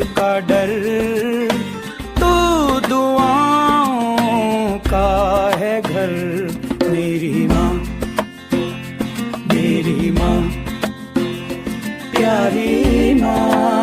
का डर, तू दुआओं का है घर। मेरी माँ, मेरी माँ, प्यारी माँ।